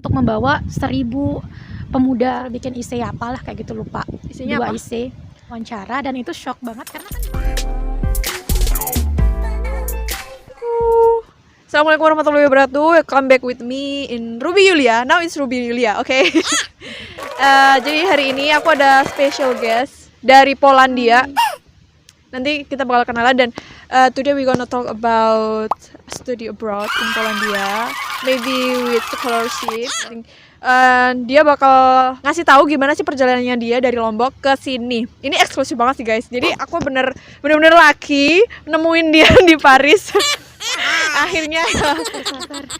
untuk membawa 1.000 pemuda bikin IC apalah kayak gitu, lupa. Isinya 2 apa? IC wawancara, dan itu shock banget karena kan Assalamualaikum warahmatullahi wabarakatuh. Welcome back with me in Ruby Yulia. Now it's Ruby Yulia, oke? Jadi hari ini aku ada special guest dari Polandia. Nanti kita bakal kenalan dan today we gonna talk about study abroad in Polandia, maybe with scholarship. Dia bakal ngasih tahu gimana sih perjalanannya dia dari Lombok ke sini. Ini eksklusif banget sih guys. Jadi aku bener-bener lucky nemuin dia di Paris. Akhirnya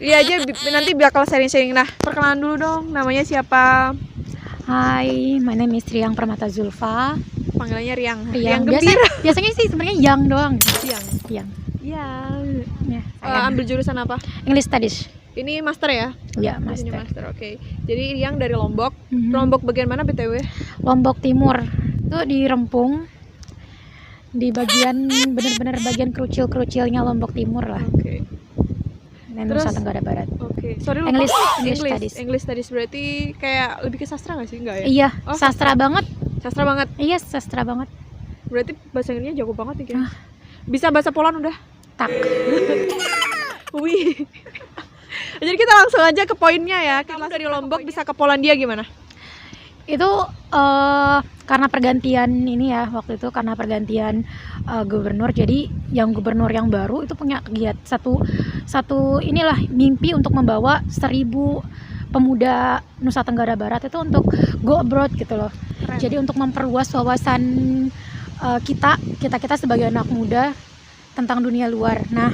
dia aja nanti bakal sharing-sharing. Nah, perkenalan dulu dong, namanya siapa? Hai, my name is Riang Permata Zulfa. Panggilannya Riang. Riang Gembira. biasanya sih sebenarnya Yang doang. Riang. Yang. Iya. Ya, Ambil jurusan apa? English Studies. Ini master ya? Ya, Master. master. Oke. Jadi Riang dari Lombok. Mhm. Lombok bagian mana BTW? Lombok Timur. Itu di Rempung. Di bagian bener-bener bagian kerucil-kerucilnya Lombok Timur lah. Oke. Dan Terus? Nusa Tenggara Barat. Oke. Sorry lupa. English Studies. English Studies berarti kayak lebih ke sastra nggak sih? Enggak ya? Iya, Oh, sastra banget. Sastra banget. Iya, sastra banget. Berarti bahasa Inggrisnya jago banget nih guys. Bisa bahasa Poland udah? Tak. Wih. Jadi kita langsung aja ke poinnya ya. Kamu dari Lombok bisa ke Polandia gimana? Itu karena pergantian ini ya, waktu itu karena pergantian gubernur, jadi yang gubernur yang baru itu punya kegiatan satu inilah mimpi untuk membawa 1.000 pemuda Nusa Tenggara Barat itu untuk go abroad gitu loh. Keren. Jadi untuk memperluas wawasan kita sebagai anak muda tentang dunia luar. Nah,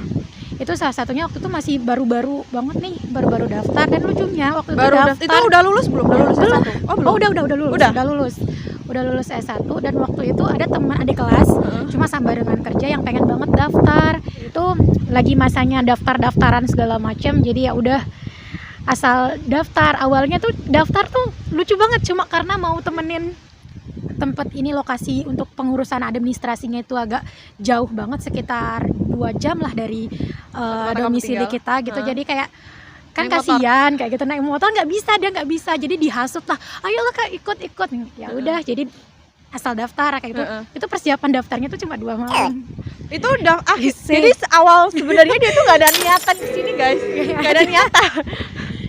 itu salah satunya waktu itu masih baru-baru banget nih, baru-baru daftar. Dan lucunya waktu itu daftar Itu udah lulus belum? Udah lulus belum. S1? Oh, belum. Oh, udah lulus. Udah lulus S1, dan waktu itu ada teman adik kelas cuma sambarengan kerja yang pengen banget daftar. Itu lagi masanya daftar-daftaran segala macam. Jadi ya udah asal daftar. Awalnya tuh daftar tuh lucu banget cuma karena mau temenin tempat ini, lokasi untuk pengurusan administrasinya itu agak jauh banget, sekitar 2 jam lah dari domisili kita gitu. Jadi kayak kan Naik kasihan kayak gitu, naik motor dia nggak bisa, jadi dihasut lah, ayolah kak ikut. Ya udah, jadi asal daftar kayak gitu. Itu persiapan daftarnya tuh cuma 2 malam. Itu udah Isi. jadi awal sebenarnya dia tuh nggak ada niatan di sini guys. Nggak ada niatan.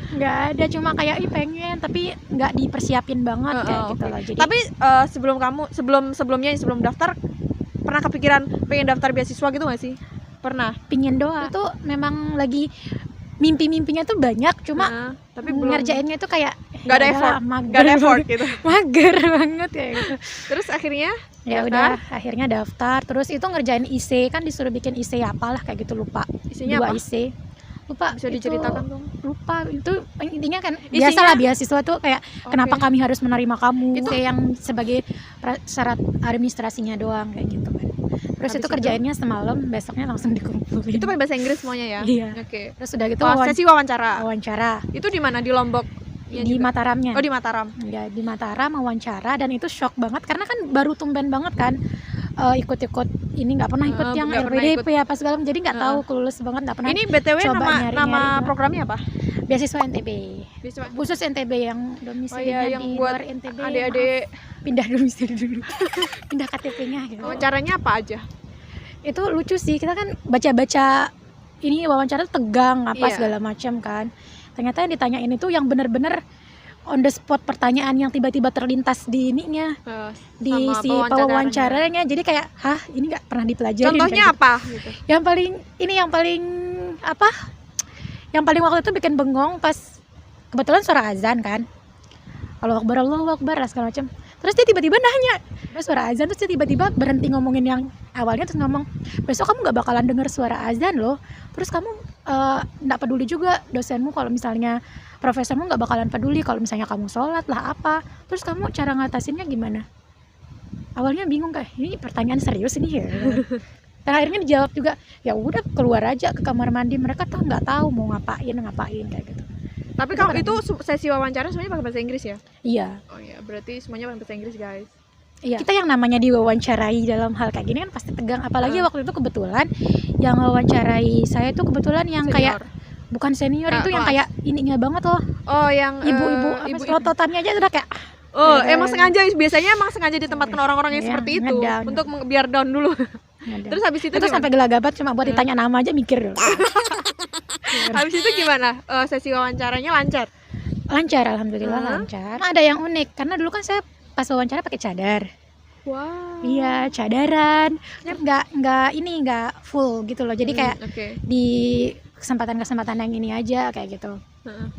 Nggak ada, cuma kayak pengen, tapi nggak dipersiapin banget kayak gitu Oke. loh. Jadi Tapi sebelum daftar pernah kepikiran pengen daftar beasiswa gitu nggak sih? Pernah. pingin doang. Itu memang lagi mimpi-mimpinya tuh banyak, cuma Tapi belum ngerjainnya tuh kayak nggak ada ya effort, udahlah, nggak ada effort gitu. mager banget kayak gitu. Terus akhirnya Ya daftar. udah, akhirnya daftar. Terus itu ngerjain IC, kan disuruh bikin IC apalah kayak gitu, lupa. Isinya 2 apa? IC. Lupa. Bisa itu diceritakan dong? Lupa. Itu intinya kan Isinya? biasalah beasiswa tuh kayak kenapa Oke. kami harus menerima kamu. Itu- Itu yang sebagai syarat administrasinya doang kayak gitu kan. Terus Habis itu itu? kerjainnya semalam, besoknya langsung dikumpulin. Itu pakai bahasa Inggris semuanya ya? Iya. Oke. Terus udah gitu Sesi wawancara. wawancara Itu di mana? Di Lombok? Iya di juga. Mataramnya. Oh, di Mataram. Ya, di Mataram wawancara, dan itu shock banget karena kan baru tumben banget kan ikut-ikut ini, nggak pernah ikut yang nggak pernah LPDP apa segala macam, jadi nggak tahu, kelulus banget, nggak pernah. Ini BTW coba nama nyari-nyari. programnya apa? Beasiswa NTB, Beasiswa. khusus NTB yang Oh domisilinya iya, yang di buat luar NTB, adik-adik. maaf, pindah domisili dulu. Pindah KTP-nya gitu. Wawancaranya apa aja? Itu lucu sih, kita kan baca-baca ini wawancara tuh tegang apa Iya. segala macam kan. Ternyata yang ditanyain itu yang bener-bener on the spot, pertanyaan yang tiba-tiba terlintas di ininya, di Sama si pewawancaranya. pewawancaranya. Jadi kayak, hah, ini nggak pernah dipelajari. Contohnya apa gitu? Yang paling apa? Yang paling waktu itu bikin bengong pas kebetulan suara azan kan. Allahu Akbar lah segala macam. Terus dia tiba-tiba nanya, ada suara azan, terus dia tiba-tiba berhenti ngomongin yang awalnya, terus ngomong, besok kamu nggak bakalan dengar suara azan loh. Terus kamu nggak peduli juga dosenmu kalau misalnya profesormu nggak bakalan peduli kalau misalnya kamu sholat lah apa. Terus kamu cara ngatasinnya gimana? Awalnya bingung, kayak ini pertanyaan serius ini ya. Dan akhirnya dijawab juga, ya udah keluar aja ke kamar mandi, mereka tuh nggak tahu mau ngapain kayak gitu. Tapi kalau itu sesi wawancara semuanya pakai bahasa Inggris ya? Iya. Oh iya, berarti semuanya pakai bahasa Inggris guys. Iya. Kita yang namanya diwawancarai dalam hal kayak gini kan pasti tegang, apalagi waktu itu kebetulan yang wawancarai saya itu kebetulan yang Senior. kayak bukan senior, Kakak itu yang kelas. kayak ininya banget loh. Oh, yang Ibu-ibu ibu. selototannya aja udah kayak Oh, kayak- emang sengaja, biasanya emang sengaja ditempatkan orang-orang yang Iya, seperti itu ngedown. untuk biar down dulu. ada. Terus habis itu itu gimana? sampai gelagapan cuma buat ditanya nama aja mikir dulu. Habis itu gimana? Sesi wawancaranya lancar? Lancar, alhamdulillah lancar. Ada yang unik karena dulu kan saya pas wawancara pakai cadar. Wow. Iya, cadaran. Nggak full gitu loh. Jadi kayak Oke. di kesempatan-kesempatan yang ini aja kayak gitu. Heeh.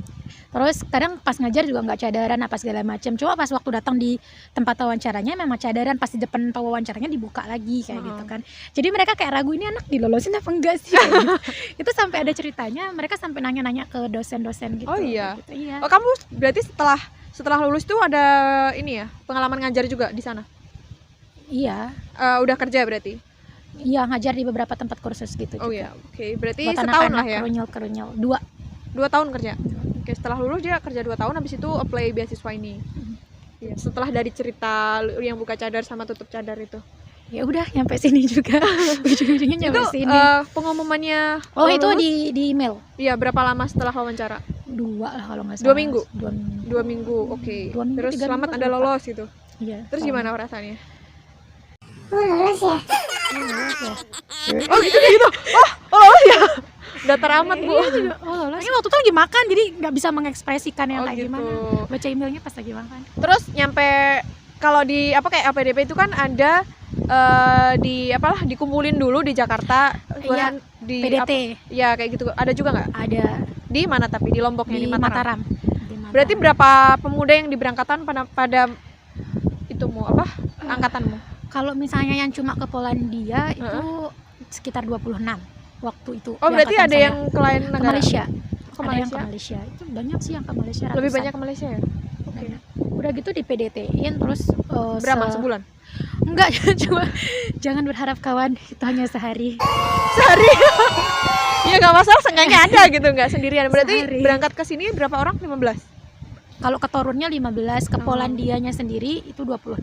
Terus kadang pas ngajar juga nggak cadaran apa segala macam. Cuma pas waktu datang di tempat wawancaranya memang cadaran, pas di depan wawancaranya dibuka lagi kayak gitu kan. Jadi mereka kayak ragu ini anak dilolosin apa enggak sih. Kayak gitu. Itu sampai ada ceritanya, mereka sampai nanya-nanya ke dosen-dosen gitu. Oh iya. Gitu, iya. Oh, kamu berarti setelah lulus tuh ada ini ya, pengalaman ngajar juga di sana? Iya. Udah kerja berarti? Iya, ngajar di beberapa tempat kursus gitu Oh juga. iya, oke. Berarti Buat setahun anak-anak lah ya? kerunyel-kerunyel. 2 tahun kerja? Oke, setelah lulus dia kerja 2 tahun, habis itu apply beasiswa ini. Iya. Setelah dari cerita lu yang buka cadar sama tutup cadar itu. Ya udah nyampe sini juga. Ujung-ujungnya nyampe Itu sini. pengumumannya Oh, itu lulus? di email. Iya, berapa lama setelah wawancara? 2 lah kalau nggak 2 salah. minggu? 2 minggu. 2 minggu, oke. 2 minggu, Terus 3 selamat minggu, Anda lupa. lolos gitu. Iya. Terus selamat. gimana rasanya? Ya. Oh gitu. Oh lolos ya. Udah teramat, Bu. Iya juga. Oh, lolos. Ini waktu itu lagi makan jadi nggak bisa mengekspresikan yang Oh, kayak gitu. gimana. Baca emailnya pas lagi makan. Terus nyampe kalau di kayak APDP itu kan ada dikumpulin dulu di Jakarta, Iya, di PDT ya kayak gitu. Ada juga nggak? ada Di mana tapi di Lomboknya di di Mataram. Mataram. Di Mataram. Berarti berapa pemuda yang diberangkatan pada itumu angkatanmu? Kalau misalnya yang cuma ke Polandia itu sekitar 26 waktu itu. Oh, berarti angkatan ada saya. yang ke lain ke negara? Malaysia. Ke Ada yang ke Malaysia? Malaysia. Itu banyak sih yang ke Malaysia. Lebih ratusan. banyak ke Malaysia ya? Oke. Banyak. Udah gitu di PDT-in terus Berapa sebulan? Enggak, cuma jangan berharap kawan, itu hanya sehari. Sehari. Ya nggak masalah, seenggaknya ada gitu, nggak sendirian. Berarti Sehari. berangkat ke sini berapa orang? 15. Kalau ke Torunnya 15, ke Oh. Polandianya sendiri itu 26,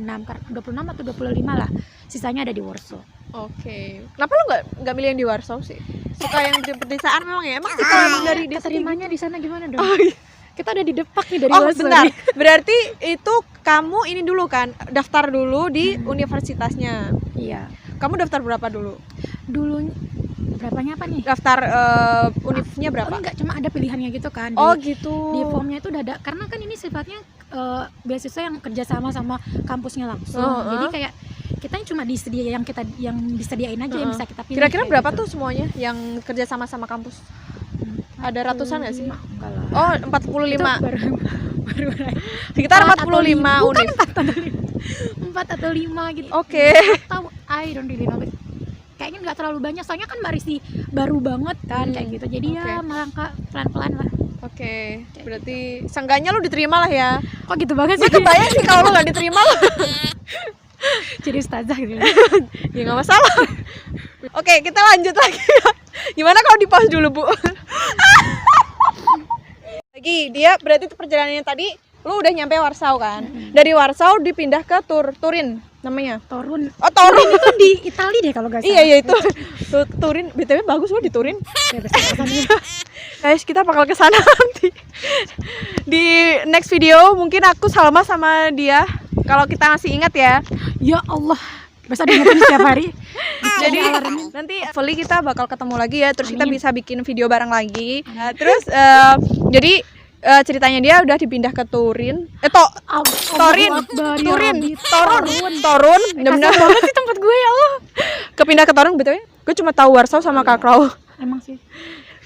26 atau 25 lah. Sisanya ada di Warsaw. Oke. Kenapa lu nggak milih yang di Warsaw sih? Suka yang di pedesaan memang ya? Emang kita emang dari desa Keterimanya di sana gimana dong? Oh, iya. Kita ada di Depak nih dari Oh, Warsaw. bentar. nih. Berarti itu kamu ini dulu kan, daftar dulu di universitasnya. Iya. Kamu daftar berapa dulu? Dulu berapanya apa nih? Daftar univnya Oh, berapa? enggak, cuma ada pilihannya gitu kan. Oh, gitu. Di formnya itu udah ada, karena kan ini sifatnya beasiswa yang kerjasama sama kampusnya langsung. Jadi kayak kita cuma yang disediain aja yang bisa kita pilih. Kira-kira kayak berapa gitu. tuh semuanya yang kerja sama kampus? Ada ratusan nggak sih? Enggak lah. Oh, Itu 45. baru Sekitar 4 atau 45 bukan univ. 4 atau 5 gitu. Oke. Tahu, I don't really know. Kayaknya nggak terlalu banyak, soalnya kan Marisi baru banget kan kayak gitu. Jadi ya Oke. melangkah pelan-pelan lah. Oke, berarti seenggaknya lu diterima lah ya. Kok gitu banget Gue sih? kebayang sih kalau lu nggak diterima lu. Jadi ustazah gitu. Ya nggak masalah. Oke, kita lanjut lagi ya. Gimana kalau di pause dulu, Bu? Lagi dia berarti perjalanannya tadi lu udah nyampe Warsaw kan? Dari Warsaw dipindah ke Turin namanya. Torun. Oh, Torun. Itu di Italia deh kalau nggak salah. Iya itu. Turin, BTW bagus loh di Turin. Guys, kita bakal ke sana nanti. Di next video mungkin aku Salma sama dia. Kalau kita masih ingat ya. Ya Allah, bisa diingetin setiap hari. Jadi nanti hopefully kita bakal ketemu lagi ya. Terus kita bisa bikin video bareng lagi. Terus jadi ceritanya dia udah dipindah ke Turin. Torun. Bener-bener banget sih tempat gue, ya Allah. kepindah ke Torun betul ya? Gue cuma tahu Warsaw sama Krakow. Emang sih.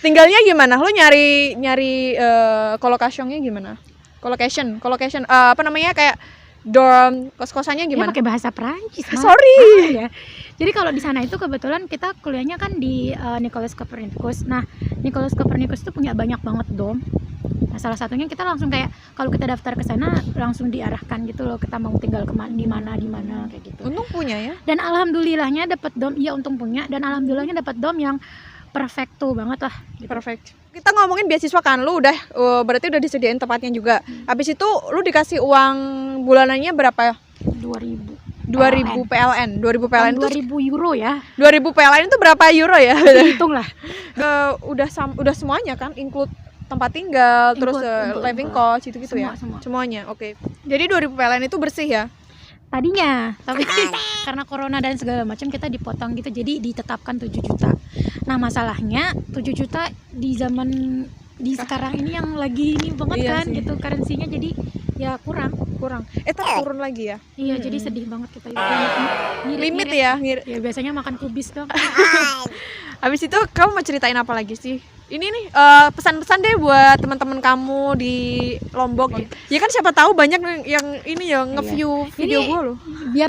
Tinggalnya gimana? Lu nyari kolokasinya gimana? Colocation, apa namanya kayak dorm, kos-kosannya Dia gimana? pakai bahasa Perancis. Mas. Sorry. Ya. Jadi kalau di sana itu kebetulan kita kuliahnya kan di Nicolaus Copernicus. Nah, Nicolaus Copernicus itu punya banyak banget dom. Nah, salah satunya kita langsung kayak kalau kita daftar ke sana langsung diarahkan gitu loh, kita mau tinggal di mana kayak gitu. Untung punya ya. Dan alhamdulillahnya dapat dom, iya untung punya, dan alhamdulillahnya dapat dom yang perfecto banget lah. Gitu. Perfect. Kita ngomongin beasiswa kan, lu udah berarti udah disediain tempatnya juga. Habis itu lu dikasih uang bulanannya berapa ya? 2000. 2000 PLN. 2000 PLN itu 2000 euro ya. 2000 PLN itu berapa euro ya? Hitung lah. Udah semuanya kan, include tempat tinggal, terus living cost gitu-gitu ya. Semua. Semuanya. Oke. Jadi 2000 PLN itu bersih ya? Tadinya, tapi karena corona dan segala macam kita dipotong gitu, jadi ditetapkan 7 juta. Nah, masalahnya 7 juta di zaman di sekarang ini yang lagi ini banget Iya kan sih. gitu currency-nya, jadi ya kurang. Tapi turun lagi ya? Iya, jadi sedih banget kita itu. Limit ya? Ya biasanya makan kubis dong. Habis itu kamu mau ceritain apa lagi sih? Ini nih pesan-pesan deh buat teman-teman kamu di Lombok. Ya kan siapa tahu banyak yang ini ya nge-view video Ini- gue loh.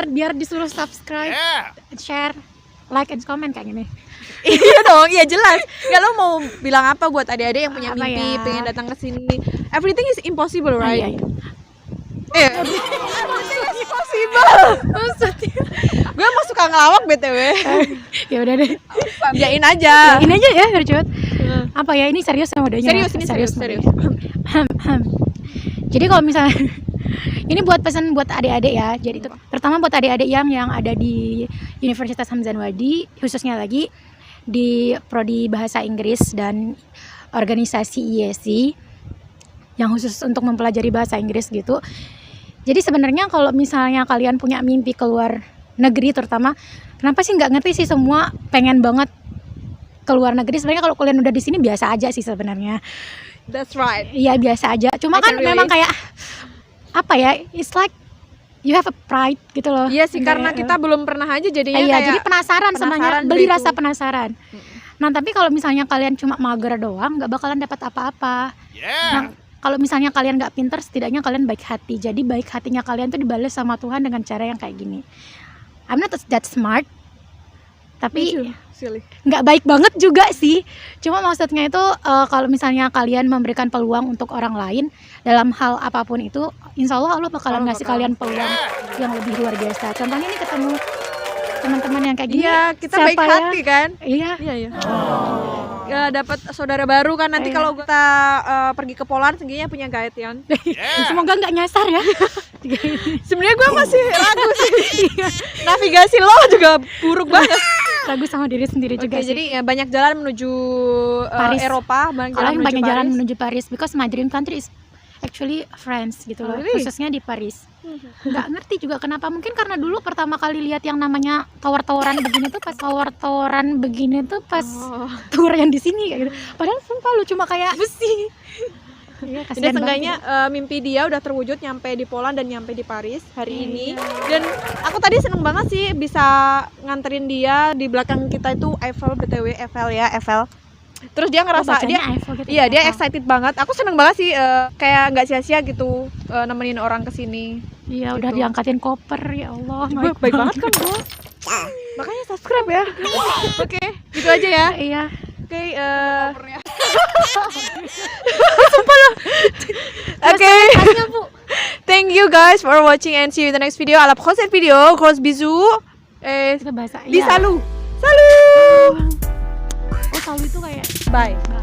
biar disuruh subscribe, share, like and comment kayak gini. Iya dong, iya jelas. Ya lo mau bilang apa buat adik-adik yang punya Apa mimpi, ya? pengen datang ke sini? Everything is impossible, Iya, right? iya. Everything is possible. Gue emang suka ngelawak BTW. Ya udah deh. Yain aja. Ini aja ya, biar cepet. Apa ya, ini serius sama modenya? Serius, ini serius. Jadi kalau misalnya ini buat pesan buat adik-adik ya. Jadi itu pertama buat adik-adik yang ada di Universitas Hamzah Wadi, khususnya lagi di prodi bahasa Inggris dan organisasi IESI yang khusus untuk mempelajari bahasa Inggris gitu. Jadi sebenarnya kalau misalnya kalian punya mimpi keluar negeri terutama, kenapa sih nggak ngerti sih semua pengen banget keluar negeri. Sebenarnya kalau kalian udah di sini biasa aja sih sebenarnya. That's right. Iya biasa aja. Cuma I kan can memang relate. kayak apa ya? It's like you have a pride gitu loh. Iya sih, karena Kayak, kita belum pernah aja jadinya iya, kayak jadi penasaran sebenarnya, penasaran beli gitu. rasa penasaran. Nah, tapi kalau misalnya kalian cuma mager doang, nggak bakalan dapat apa-apa. Nah, kalau misalnya kalian nggak pinter, setidaknya kalian baik hati. Jadi baik hatinya kalian tuh dibalas sama Tuhan dengan cara yang kayak gini. I'm not that smart, tapi silly. nggak baik banget juga sih. Cuma maksudnya itu kalau misalnya kalian memberikan peluang untuk orang lain dalam hal apapun itu, insya Allah bakalan ngasih kalian peluang yang lebih luar biasa. Contohnya ini ketemu teman-teman yang kayak gini. Iya, kita siapa baik ya? hati kan? Iya. Iya. Ya, dapat saudara baru kan nanti Iya. kalau kita pergi ke Poland seenggaknya punya guide ya. Semoga nggak nyasar ya. Sebenarnya gue masih ragu sih. Navigasi lo juga buruk banget. Ragu sama diri sendiri juga Oke, sih. jadi ya, banyak jalan menuju Paris. Eropa, banyak Kalau jalan yang menuju banyak jalan Paris. menuju Paris, because my dream country is actually France gitu loh, really? khususnya di Paris. Nggak ngerti juga kenapa, mungkin karena dulu pertama kali lihat yang namanya tower-toweran begini tuh pas Oh. tour yang di sini kayak gitu. Padahal sumpah lu cuma kayak besi. Iya, Jadi kasihan banget seenggaknya gitu. mimpi dia udah terwujud nyampe di Poland dan nyampe di Paris hari Iya. ini. Dan aku tadi seneng banget sih bisa nganterin dia. Di belakang kita itu Eiffel, BTW Eiffel. Terus dia ngerasa dia bacanya Eiffel gitu, iya dia Eiffel. excited banget. Aku seneng banget sih kayak nggak sia-sia gitu nemenin orang kesini. Iya, udah gitu. diangkatin koper, ya Allah. Baik banget kan gue. Makanya subscribe ya. Oke, gitu aja ya. Iya. Oke, Oke. Thank you guys for watching and see you in the next video. À la prochaine video. Gros bisous. Kita bahasa. Di Iya. salut. Salut. Oh, salu itu kayak Bye.